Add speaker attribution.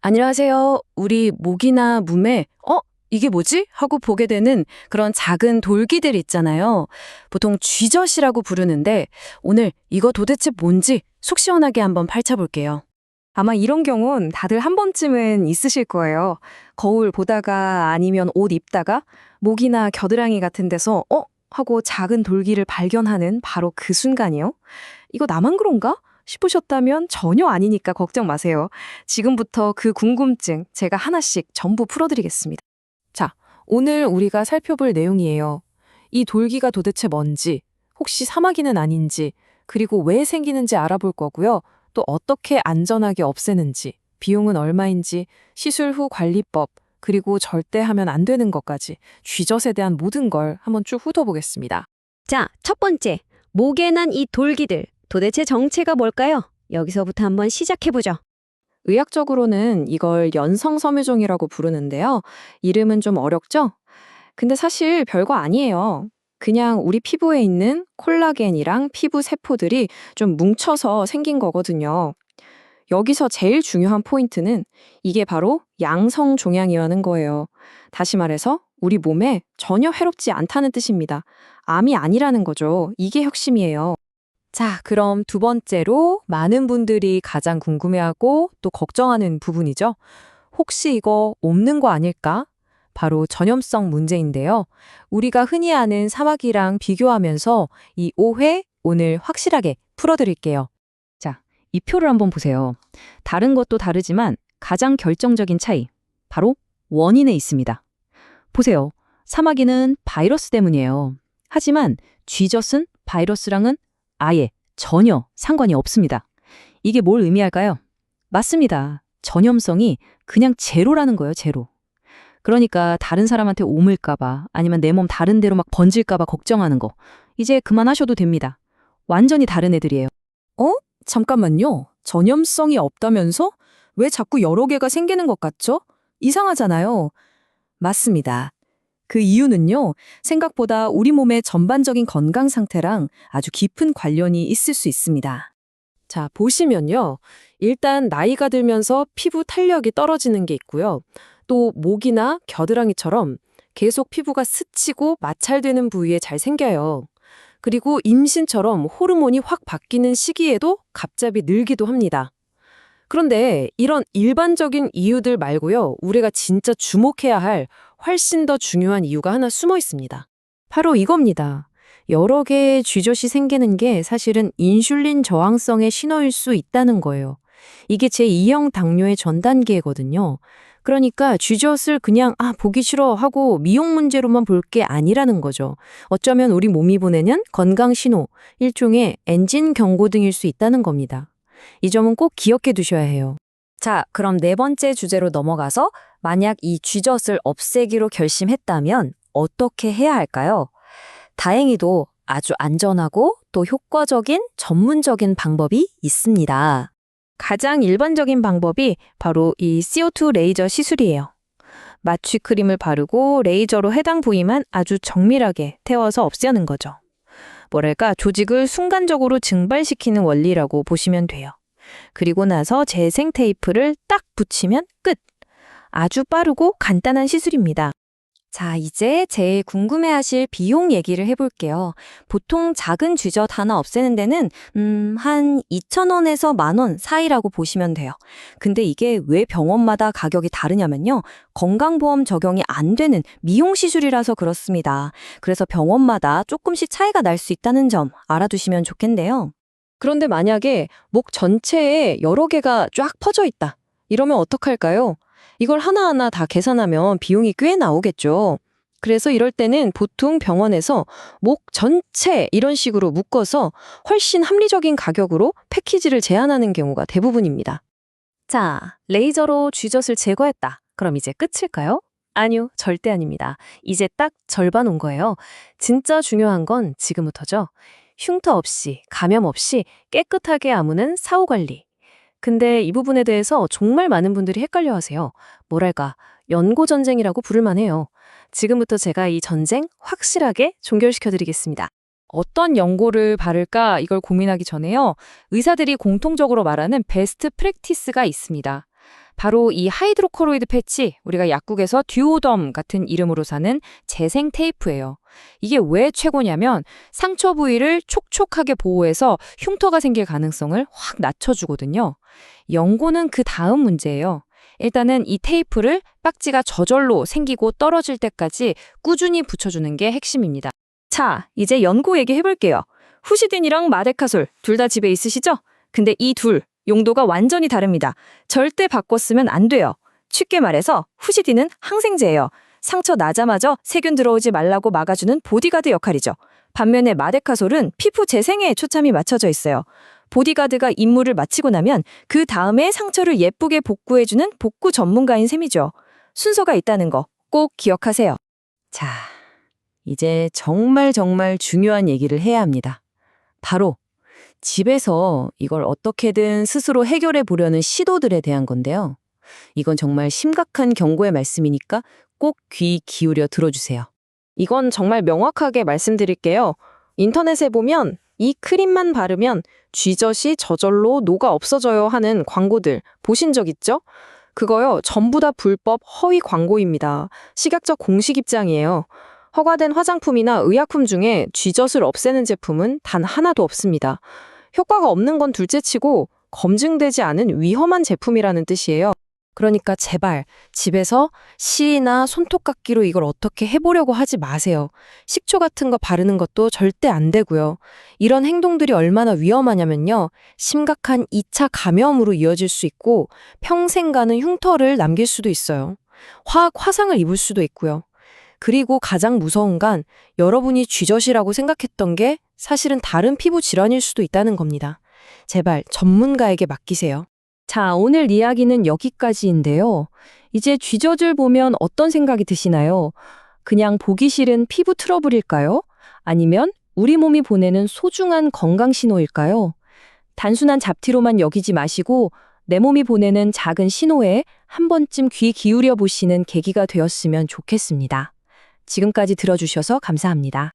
Speaker 1: 안녕하세요. 우리 목이나 몸에 이게 뭐지? 하고 보게 되는 그런 작은 돌기들 있잖아요. 보통 쥐젖이라고 부르는데 오늘 이거 도대체 뭔지 속 시원하게 한번 파헤쳐볼게요.
Speaker 2: 아마 이런 경우는 다들 한 번쯤은 있으실 거예요. 거울 보다가 아니면 옷 입다가 목이나 겨드랑이 같은 데서 하고 작은 돌기를 발견하는 바로 그 순간이요. 이거 나만 그런가? 싶으셨다면 전혀 아니니까 걱정 마세요. 지금부터 그 궁금증 제가 하나씩 전부 풀어드리겠습니다. 자, 오늘 우리가 살펴볼 내용이에요. 이 돌기가 도대체 뭔지, 혹시 사마귀는 아닌지, 그리고 왜 생기는지 알아볼 거고요. 또 어떻게 안전하게 없애는지, 비용은 얼마인지, 시술 후 관리법, 그리고 절대 하면 안 되는 것까지 쥐젖에 대한 모든 걸 한번 쭉 훑어보겠습니다.
Speaker 3: 자, 첫 번째, 목에 난 이 돌기들. 도대체 정체가 뭘까요? 여기서부터 한번 시작해보죠.
Speaker 2: 의학적으로는 이걸 연성섬유종이라고 부르는데요. 이름은 좀 어렵죠? 근데 사실 별거 아니에요. 그냥 우리 피부에 있는 콜라겐이랑 피부 세포들이 좀 뭉쳐서 생긴 거거든요. 여기서 제일 중요한 포인트는 이게 바로 양성종양이라는 거예요. 다시 말해서 우리 몸에 전혀 해롭지 않다는 뜻입니다. 암이 아니라는 거죠. 이게 핵심이에요. 자, 그럼 두 번째로 많은 분들이 가장 궁금해하고 또 걱정하는 부분이죠. 혹시 이거 없는 거 아닐까? 바로 전염성 문제인데요. 우리가 흔히 아는 사마귀랑 비교하면서 이 오해 오늘 확실하게 풀어드릴게요. 자, 이 표를 한번 보세요. 다른 것도 다르지만 가장 결정적인 차이, 바로 원인에 있습니다. 보세요. 사마귀는 바이러스 때문이에요. 하지만 쥐젖은 바이러스랑은 아예 전혀 상관이 없습니다. 이게 뭘 의미할까요? 맞습니다. 전염성이 그냥 제로라는 거예요, 제로. 그러니까 다른 사람한테 옮을까봐 아니면 내 몸 다른 데로 막 번질까봐 걱정하는 거. 이제 그만하셔도 됩니다. 완전히 다른 애들이에요.
Speaker 4: 잠깐만요. 전염성이 없다면서? 왜 자꾸 여러 개가 생기는 것 같죠? 이상하잖아요. 맞습니다. 그 이유는요, 생각보다 우리 몸의 전반적인 건강 상태랑 아주 깊은 관련이 있을 수 있습니다.
Speaker 2: 자, 보시면요. 일단 나이가 들면서 피부 탄력이 떨어지는 게 있고요. 또 목이나 겨드랑이처럼 계속 피부가 스치고 마찰되는 부위에 잘 생겨요. 그리고 임신처럼 호르몬이 확 바뀌는 시기에도 갑자기 늘기도 합니다. 그런데 이런 일반적인 이유들 말고요. 우리가 진짜 주목해야 할 훨씬 더 중요한 이유가 하나 숨어 있습니다. 바로 이겁니다. 여러 개의 쥐젖이 생기는 게 사실은 인슐린 저항성의 신호일 수 있다는 거예요. 이게 제2형 당뇨의 전 단계거든요. 그러니까 쥐젖을 그냥 보기 싫어 하고 미용 문제로만 볼 게 아니라는 거죠. 어쩌면 우리 몸이 보내는 건강 신호, 일종의 엔진 경고등일 수 있다는 겁니다. 이 점은 꼭 기억해 두셔야 해요.
Speaker 3: 자, 그럼 네 번째 주제로 넘어가서 만약 이 쥐젖을 없애기로 결심했다면 어떻게 해야 할까요? 다행히도 아주 안전하고 또 효과적인 전문적인 방법이 있습니다.
Speaker 2: 가장 일반적인 방법이 바로 이 CO2 레이저 시술이에요. 마취 크림을 바르고 레이저로 해당 부위만 아주 정밀하게 태워서 없애는 거죠. 뭐랄까, 조직을 순간적으로 증발시키는 원리라고 보시면 돼요. 그리고 나서 재생 테이프를 딱 붙이면 끝! 아주 빠르고 간단한 시술입니다.
Speaker 3: 자, 이제 제일 궁금해하실 비용 얘기를 해볼게요. 보통 작은 쥐젖 하나 없애는 데는 한 2,000원에서 10,000원 사이라고 보시면 돼요. 근데 이게 왜 병원마다 가격이 다르냐면요. 건강보험 적용이 안 되는 미용 시술이라서 그렇습니다. 그래서 병원마다 조금씩 차이가 날 수 있다는 점 알아두시면 좋겠네요.
Speaker 2: 그런데 만약에 목 전체에 여러 개가 쫙 퍼져 있다. 이러면 어떡할까요? 이걸 하나하나 다 계산하면 비용이 꽤 나오겠죠. 그래서 이럴 때는 보통 병원에서 목 전체 이런 식으로 묶어서 훨씬 합리적인 가격으로 패키지를 제안하는 경우가 대부분입니다.
Speaker 3: 자, 레이저로 쥐젖을 제거했다. 그럼 이제 끝일까요? 아니요, 절대 아닙니다. 이제 딱 절반 온 거예요. 진짜 중요한 건 지금부터죠. 흉터 없이, 감염 없이 깨끗하게 아무는 사후 관리. 근데 이 부분에 대해서 정말 많은 분들이 헷갈려하세요. 뭐랄까, 연고전쟁이라고 부를 만해요. 지금부터 제가 이 전쟁 확실하게 종결시켜드리겠습니다.
Speaker 2: 어떤 연고를 바를까 이걸 고민하기 전에요. 의사들이 공통적으로 말하는 베스트 프랙티스가 있습니다. 바로 이 하이드로코로이드 패치, 우리가 약국에서 듀오덤 같은 이름으로 사는 재생 테이프예요. 이게 왜 최고냐면 상처 부위를 촉촉하게 보호해서 흉터가 생길 가능성을 확 낮춰주거든요. 연고는 그 다음 문제예요. 일단은 이 테이프를 딱지가 저절로 생기고 떨어질 때까지 꾸준히 붙여주는 게 핵심입니다.
Speaker 3: 자, 이제 연고 얘기해볼게요. 후시딘이랑 마데카솔 둘 다 집에 있으시죠? 근데 이 둘 용도가 완전히 다릅니다. 절대 바꿔 쓰면 안 돼요. 쉽게 말해서 후시딘은 항생제예요. 상처 나자마자 세균 들어오지 말라고 막아주는 보디가드 역할이죠. 반면에 마데카솔은 피부 재생에 초점이 맞춰져 있어요. 보디가드가 임무를 마치고 나면 그 다음에 상처를 예쁘게 복구해주는 복구 전문가인 셈이죠. 순서가 있다는 거 꼭 기억하세요.
Speaker 1: 자, 이제 정말 중요한 얘기를 해야 합니다. 바로 집에서 이걸 어떻게든 스스로 해결해 보려는 시도들에 대한 건데요. 이건 정말 심각한 경고의 말씀이니까 꼭 귀 기울여 들어주세요.
Speaker 2: 이건 정말 명확하게 말씀드릴게요. 인터넷에 보면 이 크림만 바르면 쥐젖이 저절로 녹아 없어져요 하는 광고들 보신 적 있죠? 그거요, 전부 다 불법 허위 광고입니다. 식약처 공식 입장이에요. 허가된 화장품이나 의약품 중에 쥐젖을 없애는 제품은 단 하나도 없습니다. 효과가 없는 건 둘째치고 검증되지 않은 위험한 제품이라는 뜻이에요. 그러니까 제발 집에서 실이나 손톱깎이로 이걸 어떻게 해보려고 하지 마세요. 식초 같은 거 바르는 것도 절대 안 되고요. 이런 행동들이 얼마나 위험하냐면요. 심각한 2차 감염으로 이어질 수 있고 평생 가는 흉터를 남길 수도 있어요. 화학 화상을 입을 수도 있고요. 그리고 가장 무서운 건 여러분이 쥐젖이라고 생각했던 게 사실은 다른 피부 질환일 수도 있다는 겁니다. 제발 전문가에게 맡기세요.
Speaker 3: 자, 오늘 이야기는 여기까지인데요. 이제 쥐젖을 보면 어떤 생각이 드시나요? 그냥 보기 싫은 피부 트러블일까요? 아니면 우리 몸이 보내는 소중한 건강 신호일까요? 단순한 잡티로만 여기지 마시고 내 몸이 보내는 작은 신호에 한 번쯤 귀 기울여 보시는 계기가 되었으면 좋겠습니다. 지금까지 들어주셔서 감사합니다.